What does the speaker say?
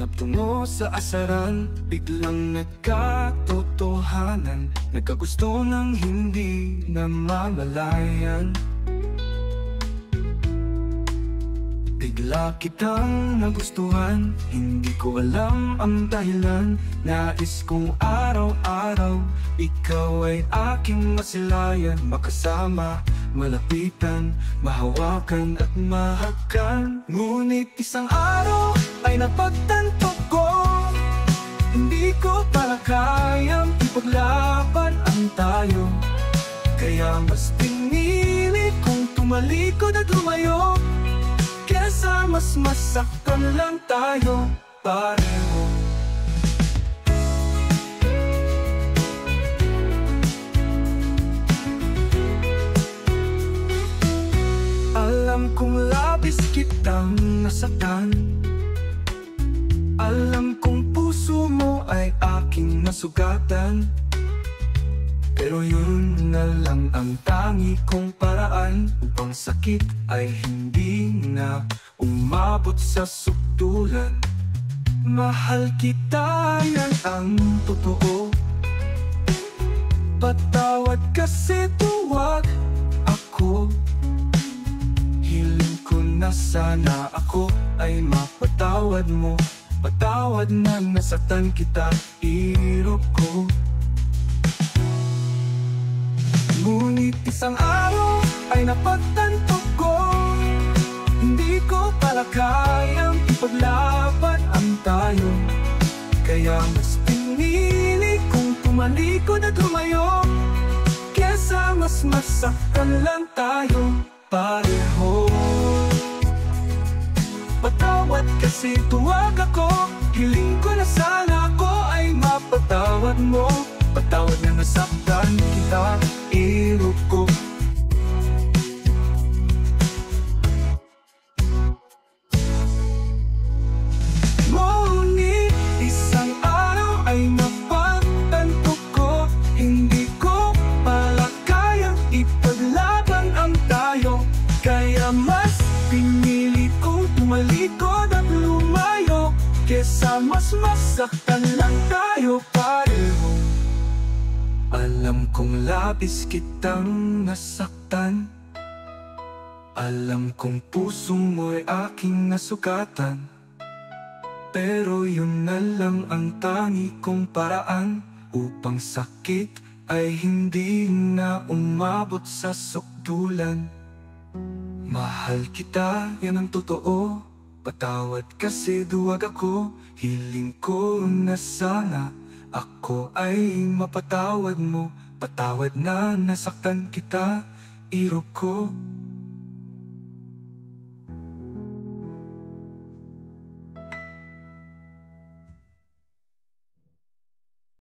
Hanap tungo sa asaran, biglang nagkatotohanan. Nagkagusto ng hindi namamalayan. Bigla kitang nagustuhan, hindi ko alam ang dahilan. Nais kong araw-araw ikaw ay aking masilayan. Makasama, malapitan, mahawakan at mahakan. Ngunit isang araw ay napagtanto ko, hindi ko pala kayang ipaglaban ang tayo. Kaya mas pinili kong tumalikod at lumayo, kesa mas masaktan lang tayo pareho. Alam kong labis kitang nasaktan, alam kong puso mo ay aking nasugatan. Pero yun na lang ang tangi kong paraan upang sakit ay hindi na umabot sa sukdulan. Mahal kita, yan ang totoo. Patawad kasi tuwag ako. Hiling ko na sana ako ay mapatawad mo. Patawad na nasaktan kita, hirap ko. Ngunit isang araw ay napagtanto ko, hindi ko pala kayang ipaglaban ang tayo. Kaya mas pinili kong tumalikod at lumayo, kesa mas masaktan lang tayo pareho. Patawad kasi tuwag ako, hiling ko na sana ako ay mapatawad mo. Patawad na nasaktan kita, hirap ko. Ngunit isang araw ay napagtanto ko, hindi ko pala kayang ipaglaban ang tayo. Kaya mas pinili kong tumalikod at lumayo, kesa mas masaktan lang tayo pareho. Alam kong labis kitang nasaktan, alam kong puso mo'y aking nasugatan. Pero yun na lang ang tangi kong paraan upang sakit ay hindi na umabot sa sukdulan. Mahal kita, yan ang totoo. Patawad kasi duwag ako, hiling ko na sana ako ay mapatawad mo. Patawad na nasaktan kita, hirap ko.